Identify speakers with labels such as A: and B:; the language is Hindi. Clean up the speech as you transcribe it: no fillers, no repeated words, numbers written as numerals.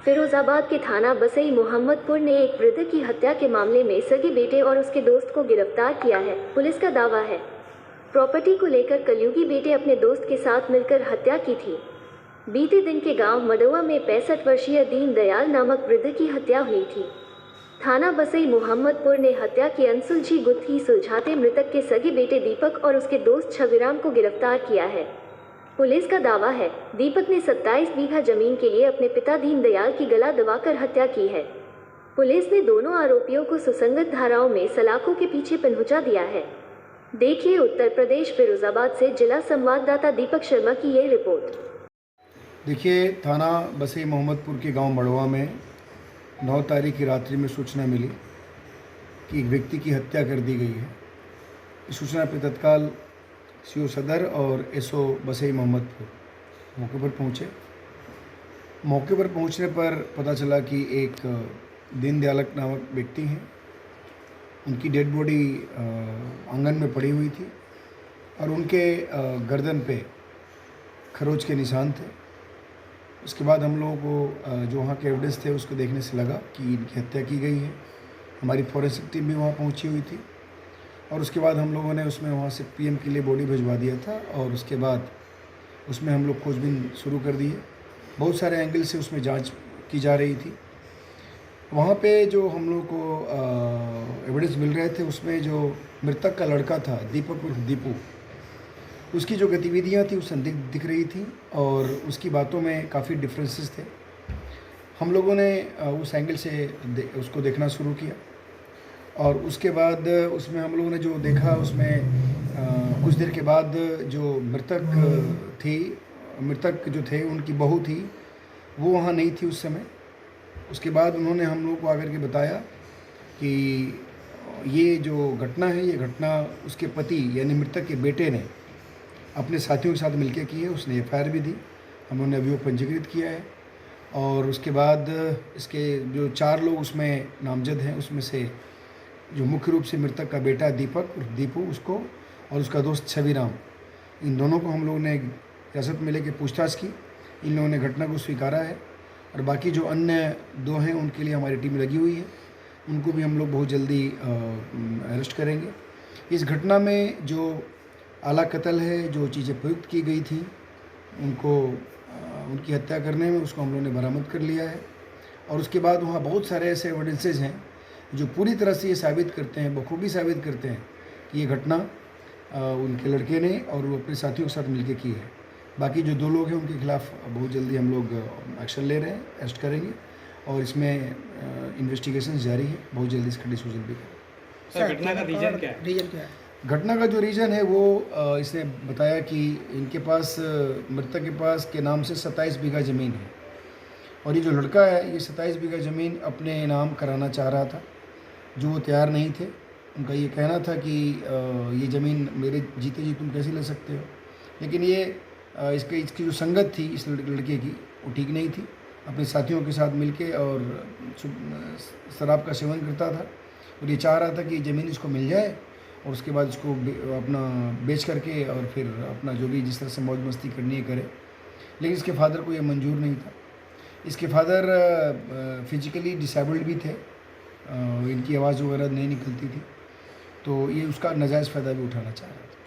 A: फिरोजाबाद के थाना बसई मोहम्मदपुर ने एक वृद्ध की हत्या के मामले में सगे बेटे और उसके दोस्त को गिरफ्तार किया है। पुलिस का दावा है, प्रॉपर्टी को लेकर कलयुगी बेटे अपने दोस्त के साथ मिलकर हत्या की थी। बीते दिन के गांव मडौआ में 65 वर्षीय दीन दयाल नामक वृद्ध की हत्या हुई थी। थाना बसई मोहम्मदपुर ने हत्या की अनसुलझी गुत्थी सुलझाते मृतक के सगे बेटे दीपक और उसके दोस्त छविराम को गिरफ्तार किया है। पुलिस का दावा है, दीपक ने 27 बीघा जमीन के लिए अपने पिता दीन दयाल की गला दबाकर हत्या की है। पुलिस ने दोनों आरोपियों को सुसंगत धाराओं में सलाखों के पीछे पहुंचा दिया है। देखिए उत्तर प्रदेश फिरोजाबाद से जिला संवाददाता दीपक शर्मा की ये रिपोर्ट।
B: देखिए, थाना बसई मोहम्मदपुर के गांव मड़वा में 9 तारीख की रात्रि में सूचना मिली कि एक व्यक्ति की हत्या कर दी गई है। इस सूचना पर तत्काल सीओ सदर और एसओ बसई मोहम्मदपुर मौके पर पहुँचे। मौके पर पहुँचने पर पता चला कि एक दीन दयाल नामक व्यक्ति हैं, उनकी डेड बॉडी आंगन में पड़ी हुई थी और उनके गर्दन पे खरोच के निशान थे। उसके बाद हम लोगों को जो वहाँ के एविडेंस थे उसको देखने से लगा कि इनकी हत्या की गई है। हमारी फॉरेंसिक टीम भी वहाँ पहुँची हुई थी और उसके बाद हम लोगों ने उसमें वहाँ से पीएम के लिए बॉडी भिजवा दिया था और उसके बाद उसमें हम लोग खोजबीन शुरू कर दी है। बहुत सारे एंगल से उसमें जांच की जा रही थी। वहाँ पे जो हम लोग को एविडेंस मिल रहे थे उसमें जो मृतक का लड़का था दीपक उर्फ दीपू, उसकी जो गतिविधियाँ थी वो संदिग्ध दिख रही थी और उसकी बातों में काफ़ी डिफरेंसेस थे। हम लोगों ने उस एंगल से उसको देखना शुरू किया और उसके बाद उसमें हम लोगों ने जो देखा उसमें कुछ देर के बाद जो मृतक जो थे उनकी बहू थी वो वहाँ नहीं थी उस समय। उसके बाद उन्होंने हम लोगों को आकर के बताया कि ये जो घटना है ये घटना उसके पति यानी मृतक के बेटे ने अपने साथियों के साथ मिलकर की है। उसने एफआईआर भी दी, हम लोगों ने अभियोग पंजीकृत किया है और उसके बाद इसके जो 4 लोग उसमें नामजद हैं उसमें से जो मुख्य रूप से मृतक का बेटा दीपक और दीपू उसको और उसका दोस्त छविराम, इन दोनों को हम लोगों ने हिरासत में लेकर पूछताछ की। इन लोगों ने घटना को स्वीकारा है और बाकी जो अन्य 2 हैं उनके लिए हमारी टीम लगी हुई है, उनको भी हम लोग बहुत जल्दी अरेस्ट करेंगे। इस घटना में जो आला कत्ल है, जो चीज़ें प्रयुक्त की गई थी उनकी हत्या करने में उसको हम लोगों ने बरामद कर लिया है और उसके बाद वहाँ बहुत सारे ऐसे एविडेंसेस हैं जो पूरी तरह से ये साबित करते हैं, बखूबी साबित करते हैं कि ये घटना उनके लड़के ने और वो अपने साथियों के साथ मिलकर की है। बाकी जो 2 लोग हैं उनके खिलाफ बहुत जल्दी हम लोग एक्शन ले रहे हैं, अरेस्ट करेंगे और इसमें इन्वेस्टिगेशन जारी है। बहुत जल्दी इसका डिसीजन भी करेंगे।
C: सर, घटना का रीजन क्या है?
B: घटना का जो रीज़न है वो इसने बताया कि इनके पास मृतक के पास के नाम से 27 बीघा ज़मीन है और ये जो लड़का है ये 27 बीघा ज़मीन अपने नाम कराना चाह रहा था, जो वो तैयार नहीं थे। उनका ये कहना था कि ये ज़मीन मेरे जीते जी तुम कैसे ले सकते हो, लेकिन ये इसकी जो संगत थी इस लड़के की वो ठीक नहीं थी। अपने साथियों के साथ मिलके और शराब का सेवन करता था और ये चाह रहा था कि ज़मीन इसको मिल जाए और उसके बाद इसको अपना बेच करके और फिर अपना जो भी जिस तरह से मौज मस्ती करनी है करे। लेकिन इसके फादर को ये मंजूर नहीं था। इसके फादर फिजिकली डिसेबल्ड भी थे, इनकी आवाज़ वगैरह नहीं निकलती थी, तो ये उसका नाजायज़ फ़ायदा भी उठाना चाह रहा था।